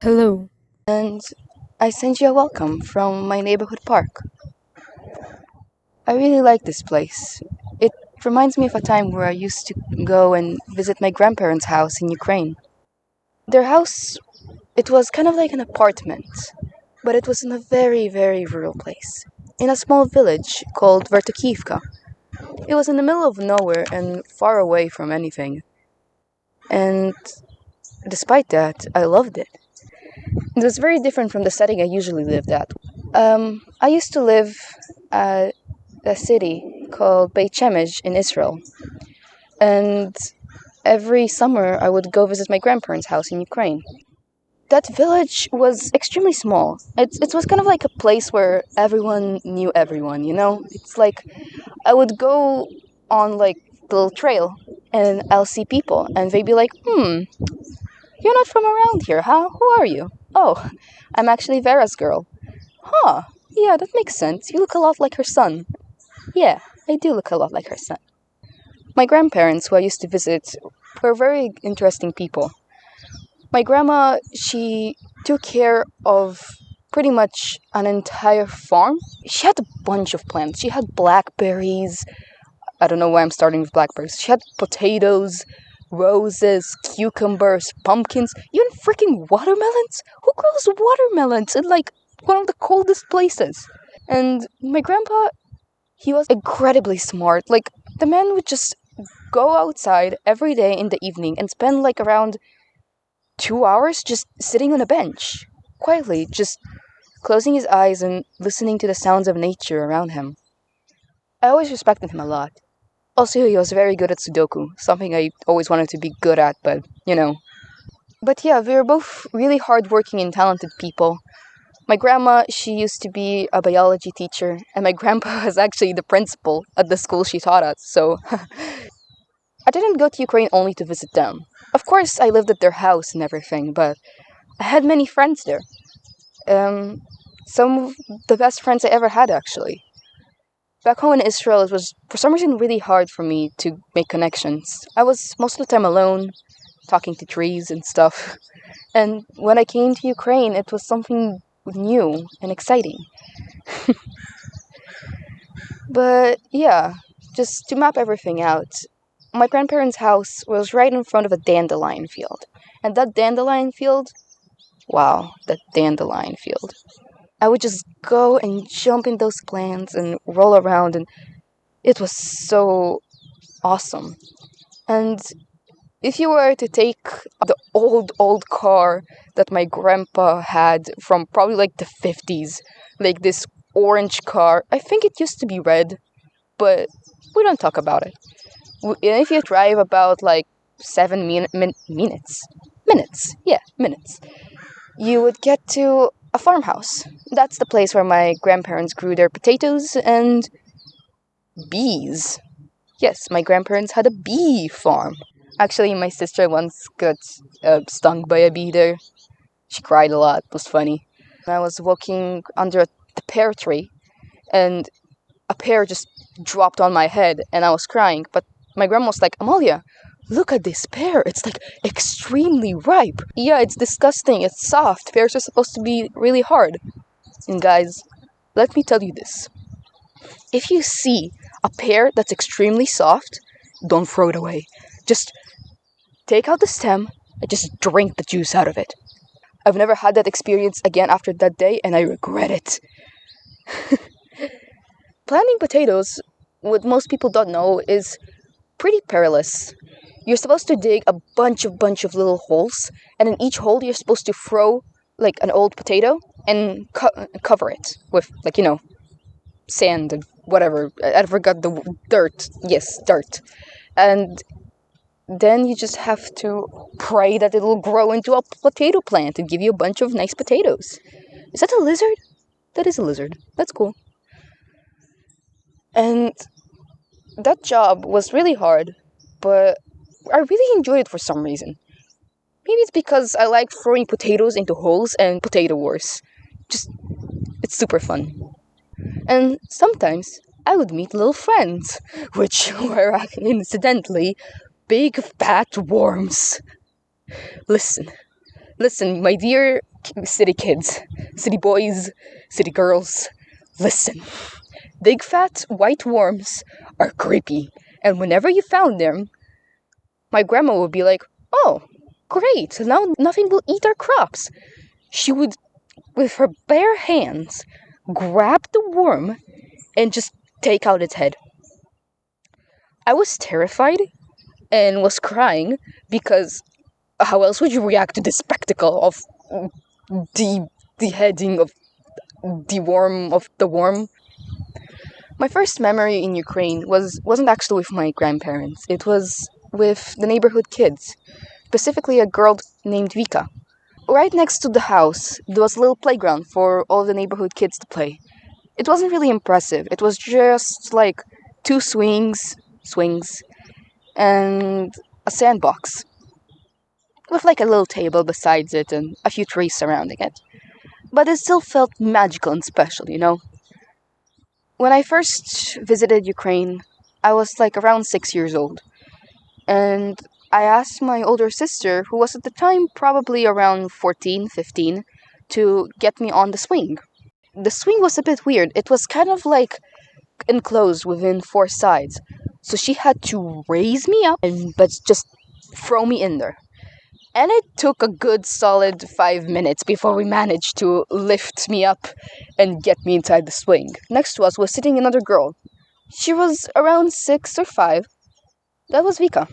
Hello. And I send you a welcome from my neighborhood park. I really like this place. It reminds me of a time where I used to go and visit my grandparents' house in Ukraine. Their house, it was kind of like an apartment, but it was in a very, very rural place, in a small village called Vertikivka. It was in the middle of nowhere and far away from anything. And despite that, I loved it. It was very different from the setting I usually lived at. I used to live at a city called Beit Shemesh in Israel, and every summer I would go visit my grandparents' house in Ukraine. That village was extremely small. It was kind of like a place where everyone knew everyone, you know? It's like I would go on like the little trail and I'll see people and they'd be like, you're not from around here, huh? Who are you? Oh, I'm actually Vera's girl. Huh, yeah, that makes sense. You look a lot like her son. Yeah, I do look a lot like her son. My grandparents, who I used to visit, were very interesting people. My grandma, she took care of pretty much an entire farm. She had a bunch of plants. She had blackberries. I don't know why I'm starting with blackberries. She had potatoes, roses, cucumbers, pumpkins, even freaking watermelons. Who grows watermelons in like one of the coldest places? And my grandpa, he was incredibly smart. Like, the man would just go outside every day in the evening and spend like around 2 hours just sitting on a bench, quietly, just closing his eyes and listening to the sounds of nature around him. I always respected him a lot. Also, he was very good at Sudoku, something I always wanted to be good at, but, you know. But yeah, we were both really hardworking and talented people. My grandma, she used to be a biology teacher, and my grandpa was actually the principal at the school she taught at, so I didn't go to Ukraine only to visit them. Of course, I lived at their house and everything, but I had many friends there. Some of the best friends I ever had, actually. Back home in Israel, it was for some reason really hard for me to make connections. I was most of the time alone, talking to trees and stuff. And when I came to Ukraine, it was something new and exciting. But yeah, just to map everything out, my grandparents' house was right in front of a dandelion field. And that dandelion field, wow, that dandelion field. I would just go and jump in those plants and roll around, and it was so awesome. And if you were to take the old car that my grandpa had from probably like the 50s, like this orange car, I think it used to be red, but we don't talk about it. If you drive about like 7 minutes, you would get to a farmhouse. That's the place where my grandparents grew their potatoes and bees. Yes, my grandparents had a bee farm. Actually, my sister once got stung by a bee there. She cried a lot. It was funny. I was walking under the pear tree, and a pear just dropped on my head, and I was crying. But my grandma was like, Amalia, look at this pear. It's like extremely ripe. Yeah, it's disgusting. It's soft. Pears are supposed to be really hard. And guys, let me tell you this. If you see a pear that's extremely soft, don't throw it away. Just take out the stem and just drink the juice out of it. I've never had that experience again after that day, and I regret it. Planting potatoes, what most people don't know, is pretty perilous. You're supposed to dig a bunch of little holes, and in each hole you're supposed to throw like an old potato and cover it with sand and whatever. I forgot the dirt. Yes, dirt. And then you just have to pray that it'll grow into a potato plant and give you a bunch of nice potatoes. Is that a lizard? That is a lizard. That's cool. And that job was really hard, but I really enjoyed it for some reason. Maybe it's because I like throwing potatoes into holes and potato wars. Just, it's super fun. And sometimes I would meet little friends, which were incidentally big fat worms. Listen, Listen, my dear city kids, city boys, city girls, listen. Big fat white worms are creepy, and whenever you found them, my grandma would be like, "Oh, great, now nothing will eat our crops." She would, with her bare hands, grab the worm and just take out its head. I was terrified and was crying because how else would you react to the spectacle of the beheading of the worm? My first memory in Ukraine wasn't actually with my grandparents. It was with the neighborhood kids, specifically a girl named Vika. Right next to the house, there was a little playground for all the neighborhood kids to play. It wasn't really impressive. It was just like two swings, and a sandbox with like a little table besides it and a few trees surrounding it. But it still felt magical and special, you know? When I first visited Ukraine, I was like around 6 years old. And I asked my older sister, who was at the time probably around 14, 15, to get me on the swing. The swing was a bit weird. It was kind of like enclosed within four sides. So she had to raise me up and but just throw me in there. And it took a good solid 5 minutes before we managed to lift me up and get me inside the swing. Next to us was sitting another girl. She was around 6 or 5. That was Vika.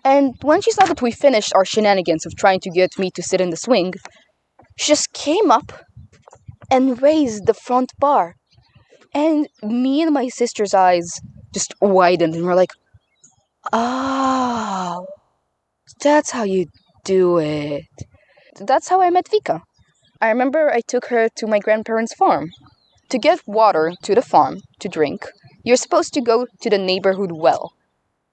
And when she saw that we finished our shenanigans of trying to get me to sit in the swing, she just came up and raised the front bar. And me and my sister's eyes just widened and we're like, oh, that's how you do it. That's how I met Vika. I remember I took her to my grandparents' farm. To get water to the farm to drink, you're supposed to go to the neighborhood well.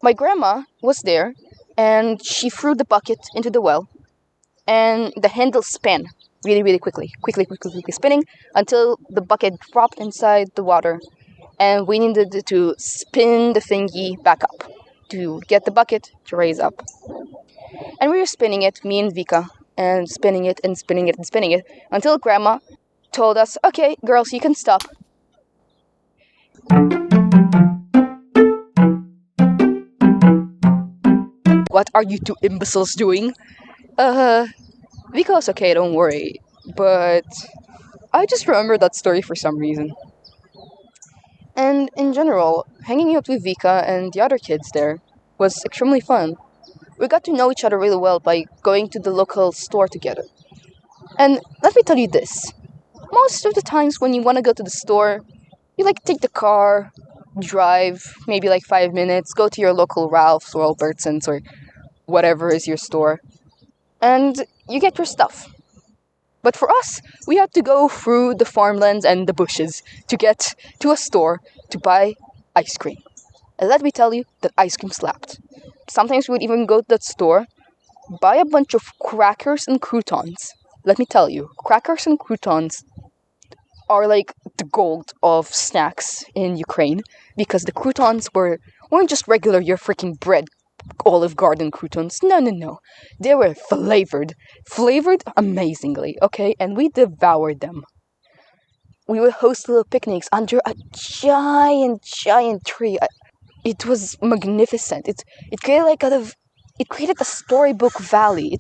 My grandma was there, and she threw the bucket into the well, and the handle span really quickly spinning until the bucket dropped inside the water, and we needed to spin the thingy back up to get the bucket to raise up. And we were spinning it, me and Vika, and spinning it and spinning it and spinning it until Grandma told us, "Okay, girls, you can stop." What are you two imbeciles doing? Vika was okay, don't worry. But I just remember that story for some reason. And in general, hanging out with Vika and the other kids there was extremely fun. We got to know each other really well by going to the local store together. And let me tell you this. Most of the times when you want to go to the store, you like take the car, drive maybe like 5 minutes, go to your local Ralph's or Albertsons or whatever is your store, and you get your stuff. But for us, we had to go through the farmlands and the bushes to get to a store to buy ice cream. And let me tell you that ice cream slapped. Sometimes we would even go to that store, buy a bunch of crackers and croutons. Let me tell you, crackers and croutons are like the gold of snacks in Ukraine because the croutons weren't just regular your freaking bread Olive Garden croutons. No. They were flavored amazingly, okay? And we devoured them. We would host little picnics under a giant tree. It was magnificent. It created a storybook valley.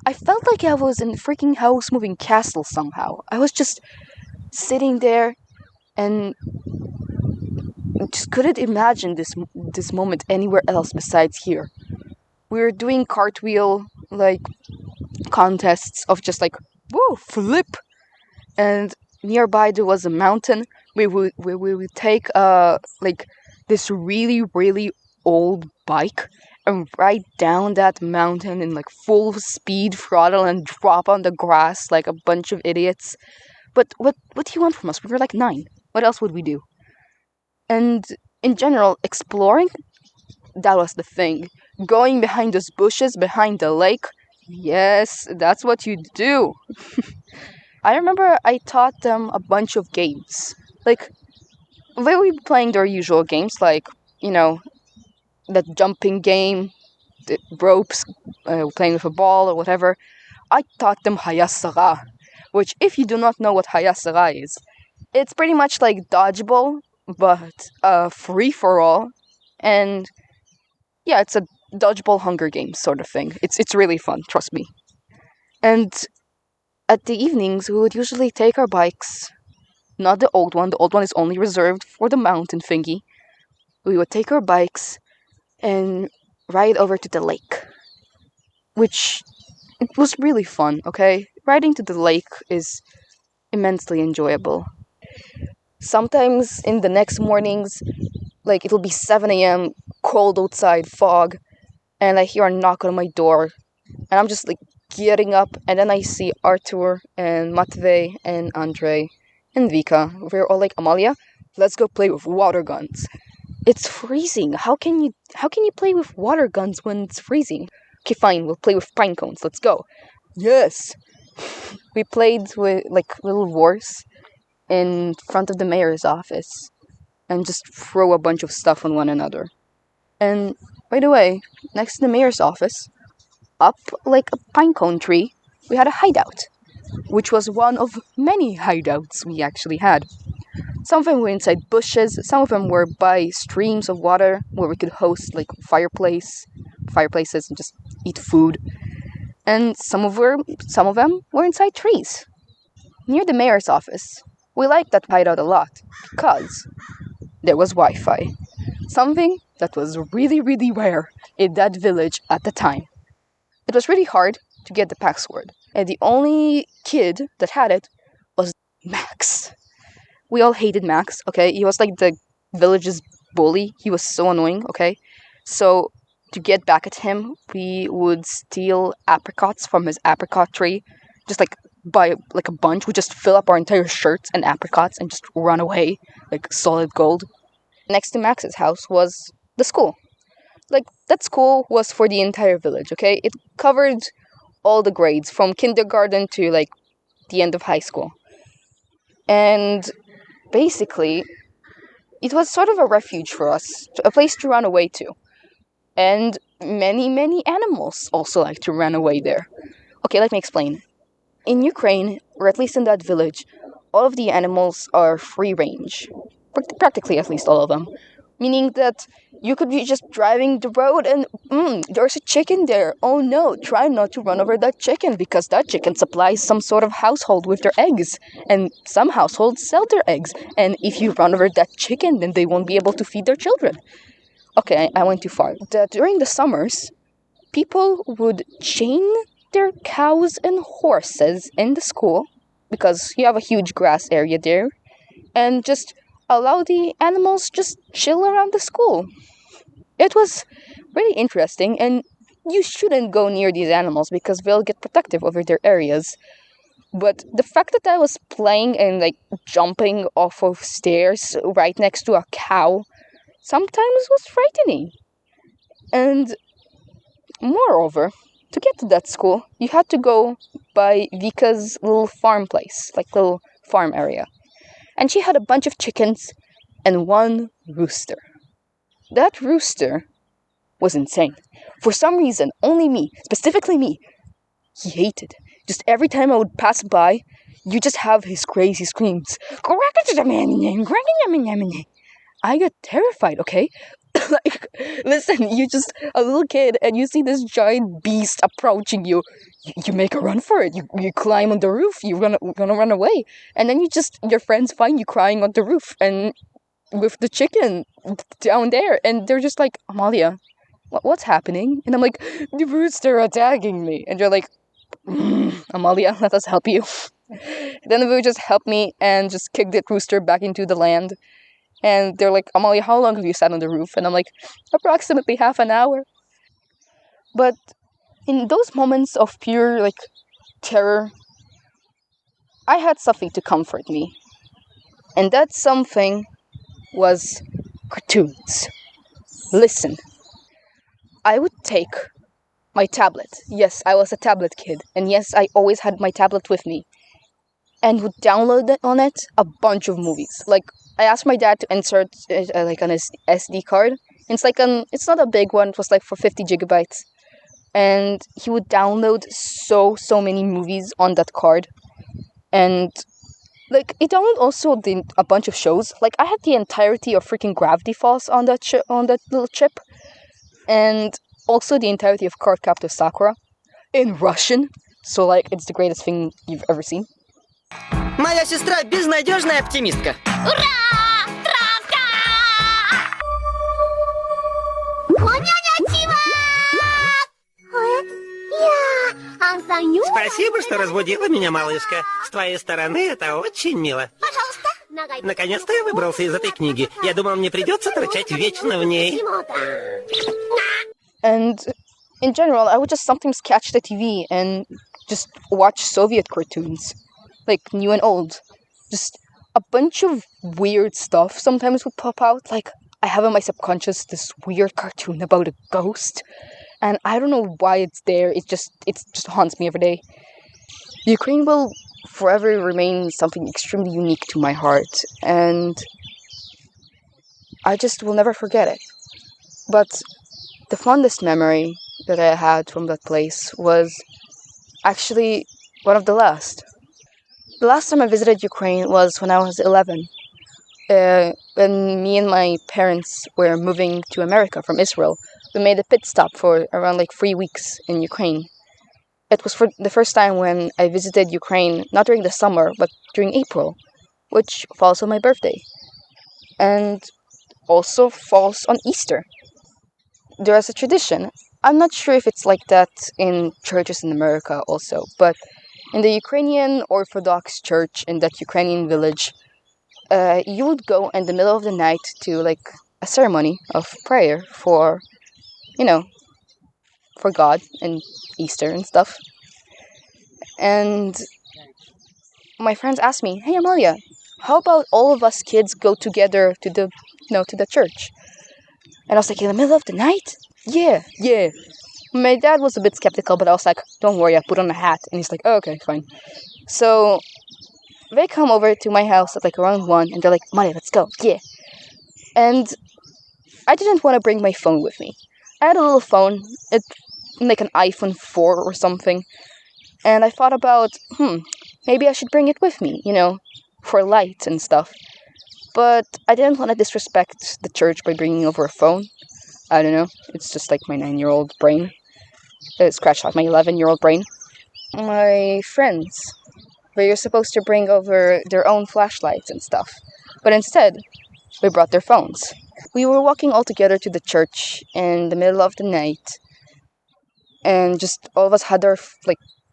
I felt like I was in a freaking house moving castle somehow. I was just sitting there and just couldn't imagine this moment anywhere else besides here. We were doing cartwheel like contests of just like whoa flip, and nearby there was a mountain. We would take like this really old bike and ride down that mountain in like full speed throttle and drop on the grass like a bunch of idiots. But what do you want from us? We were like 9. What else would we do? And in general, exploring, that was the thing. Going behind those bushes, behind the lake, yes, that's what you do. I remember I taught them a bunch of games. Like, they were playing their usual games, like, the jumping game, ropes, playing with a ball or whatever. I taught them hayasara, which, if you do not know what hayasara is, it's pretty much like dodgeball, but free for all, and yeah, it's a dodgeball Hunger Games sort of thing. It's really fun, trust me. And at the evenings, we would usually take our bikes, not the old one. The old one is only reserved for the mountain thingy. We would take our bikes and ride over to the lake, which it was really fun. Okay, riding to the lake is immensely enjoyable. Sometimes in the next mornings, like it'll be 7 a.m., cold outside, fog, and I hear a knock on my door, and I'm just like getting up, and then I see Artur and Matvey and Andre and Vika. We're all like, Amalia, let's go play with water guns. It's freezing. How can you play with water guns when it's freezing? Okay, fine, we'll play with pine cones. Let's go. Yes. We played with like little wars in front of the mayor's office and just throw a bunch of stuff on one another. And by the way, next to the mayor's office, up like a pinecone tree, we had a hideout, which was one of many hideouts we actually had. Some of them were inside bushes, some of them were by streams of water where we could host like fireplaces and just eat food. And some of them were inside trees, near the mayor's office. We liked that hideout a lot because there was Wi-Fi, something that was really, really rare in that village at the time. It was really hard to get the password, and the only kid that had it was Max. We all hated Max, okay? He was like the village's bully. He was so annoying, okay? So, to get back at him, we would steal apricots from his apricot tree, just like buy like a bunch. We'd just fill up our entire shirts and apricots and just run away like solid gold. Next to Max's house was the school. Like, that school was for the entire village, okay? It covered all the grades, from kindergarten to, like, the end of high school. And basically, it was sort of a refuge for us, a place to run away to. And many, many animals also like to run away there. Okay, let me explain. In Ukraine, or at least in that village, all of the animals are free range. Practically, at least all of them. Meaning that you could be just driving the road and, there's a chicken there. Oh no, try not to run over that chicken because that chicken supplies some sort of household with their eggs. And some households sell their eggs. And if you run over that chicken, then they won't be able to feed their children. Okay, I went too far. During the summers, people would chain their cows and horses in the school because you have a huge grass area there and just allow the animals just chill around the school. It was really interesting, and you shouldn't go near these animals because they'll get protective over their areas. But the fact that I was playing and like jumping off of stairs right next to a cow sometimes was frightening. And moreover, to get to that school, you had to go by Vika's little farm place, like little farm area. And she had a bunch of chickens and one rooster. That rooster was insane. For some reason, only me, specifically me, he hated. Just every time I would pass by, you just have his crazy screams. I got terrified, okay? Like, listen, you just a little kid and you see this giant beast approaching you. You make a run for it. You climb on the roof. You're gonna run away. And then your friends find you crying on the roof and with the chicken down there. And they're just like, Amalia, what's happening? And I'm like, the rooster attacking me. And you're like, Amalia, let us help you. Then they would just help me and just kick that rooster back into the land. And they're like, Amalia, how long have you sat on the roof? And I'm like, approximately half an hour. But in those moments of pure, like, terror, I had something to comfort me. And that something was cartoons. Listen. I would take my tablet. Yes, I was a tablet kid. And yes, I always had my tablet with me. And would download on it a bunch of movies. Like, I asked my dad to insert like an SD card. It's like it's not a big one. It was like for 50 gigabytes. and he would download so many movies on that card. And like it downloaded also a bunch of shows. Like I had the entirety of freaking Gravity Falls on that little chip, and also the entirety of Cardcaptor Sakura in Russian. So like it's the greatest thing you've ever seen. Моя сестра безнадежная оптимистка. Ура! Травка! Спасибо, что разбудила меня, малышка. С твоей стороны это очень мило. Пожалуйста. Наконец-то я выбрался из этой книги. Я думал, мне придется торчать вечно в ней. And in general, I would just sometimes catch the TV and just watch Soviet cartoons, like new and old. Just a bunch of weird stuff sometimes would pop out. Like I have in my subconscious this weird cartoon about a ghost, and I don't know why it's there. It just haunts me every day. Ukraine will forever remain something extremely unique to my heart, and I just will never forget it. But the fondest memory that I had from that place was actually one of the last. The last time I visited Ukraine was when I was 11, when me and my parents were moving to America from Israel. We made a pit stop for around 3 weeks in Ukraine. It was for the first time when I visited Ukraine, not during the summer, but during April, which falls on my birthday, and also falls on Easter. There is a tradition. I'm not sure if it's like that in churches in America also, but in the Ukrainian Orthodox Church in that Ukrainian village, you would go in the middle of the night to a ceremony of prayer for, for God and Easter and stuff. And my friends asked me, "Hey Amalia, how about all of us kids go together to the church?" And I was like, "In the middle of the night? Yeah. My dad was a bit skeptical, but I was like, "Don't worry, I put on a hat." And he's like, "Oh, okay, fine." So they come over to my house at around 1, and they're like, "Maria, let's go." Yeah. And I didn't want to bring my phone with me. I had a little phone, it's like an iPhone 4 or something. And I thought about, maybe I should bring it with me, for lights and stuff. But I didn't want to disrespect the church by bringing over a phone. I don't know, it's just like my 9-year-old brain. Scratched out my 11-year-old brain. My friends, they were supposed to bring over their own flashlights and stuff. But instead, they brought their phones. We were walking all together to the church in the middle of the night. And just all of us had our,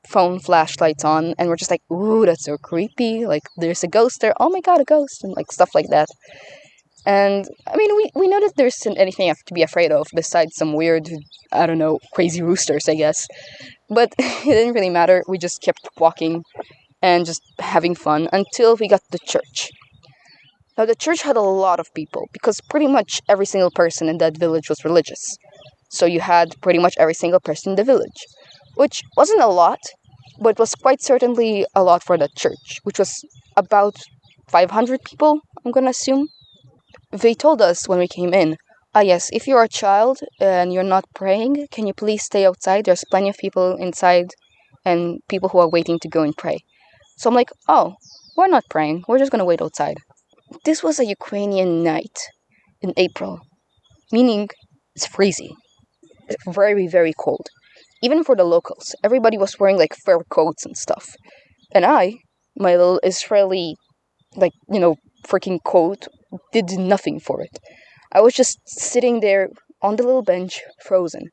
phone flashlights on. And we're just like, "Ooh, that's so creepy. There's a ghost there. Oh my god, a ghost." And, stuff like that. And, I mean, we know that there isn't anything to be afraid of besides some weird, I don't know, crazy roosters, I guess. But it didn't really matter. We just kept walking and just having fun until we got to the church. Now, the church had a lot of people because pretty much every single person in that village was religious. So you had pretty much every single person in the village, which wasn't a lot, but was quite certainly a lot for that church, which was about 500 people, I'm gonna assume. They told us when we came in, yes, if you're a child and you're not praying, can you please stay outside? There's plenty of people inside and people who are waiting to go and pray. So I'm like, oh, we're not praying. We're just going to wait outside. This was a Ukrainian night in April, meaning it's freezing. It's very, very cold. Even for the locals, everybody was wearing fur coats and stuff. And my little Israeli, freaking coat, did nothing for it. I was just sitting there on the little bench, frozen.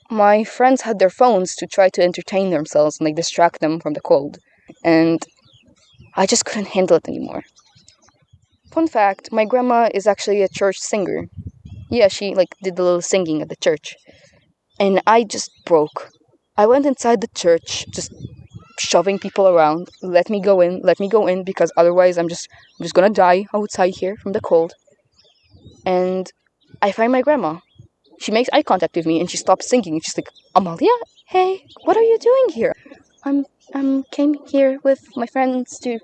My friends had their phones to try to entertain themselves and distract them from the cold. And I just couldn't handle it anymore. Fun fact, my grandma is actually a church singer. Yeah, she did the little singing at the church. And I just broke. I went inside the church, just shoving people around. Let me go in, because otherwise I'm just gonna die outside here from the cold. And I find my grandma. She makes eye contact with me and she stops singing. She's like, "Amalia, hey, what are you doing here?" I'm came here with my friends to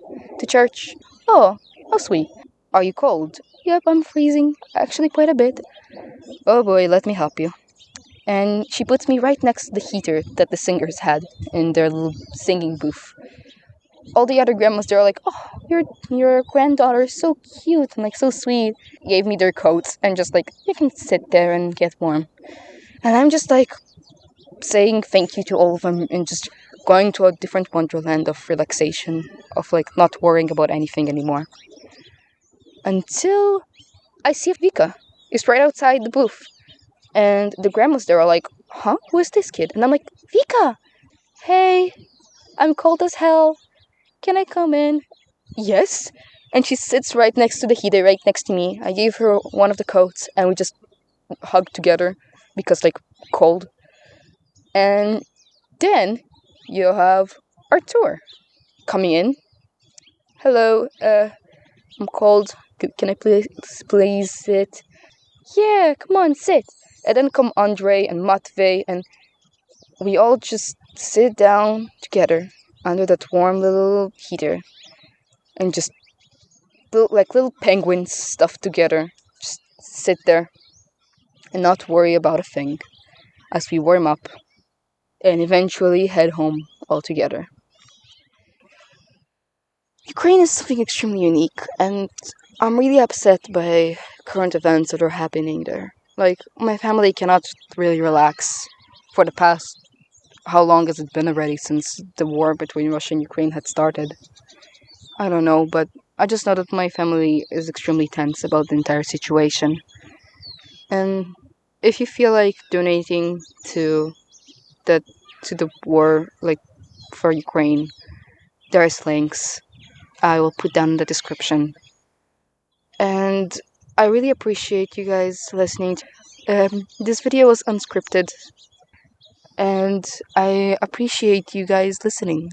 church." "Oh, how sweet. Are you cold?" "Yep, I'm freezing. Actually quite a bit." "Oh boy, let me help you." And she puts me right next to the heater that the singers had in their little singing booth. All the other grandmas, they're like, "Oh, your granddaughter is so cute and like so sweet." Gave me their coats and just like, "You can sit there and get warm." And I'm just like saying thank you to all of them and just going to a different wonderland of relaxation, of like not worrying about anything anymore. Until I see Vika. He's right outside the booth. And the grandmas there are like, "Huh? Who is this kid?" And I'm like, "Vika! Hey, I'm cold as hell. Can I come in?" "Yes." And she sits right next to the heater, right next to me. I gave her one of the coats and we just hugged together because, like, cold. And then you have Artur coming in. "Hello, I'm cold. Can I please sit?" "Yeah, come on, sit." And then come Andre and Matvey, and we all just sit down together under that warm little heater and just like little penguins stuffed together. Just sit there and not worry about a thing as we warm up and eventually head home all together. Ukraine is something extremely unique, and I'm really upset by current events that are happening there. Like, my family cannot really relax for the past. How long has it been already since the war between Russia and Ukraine had started? I don't know, but I just know that my family is extremely tense about the entire situation. And if you feel like donating to the war, like for Ukraine, there's links. I will put down in the description. And I really appreciate you guys listening. This video was unscripted, and I appreciate you guys listening.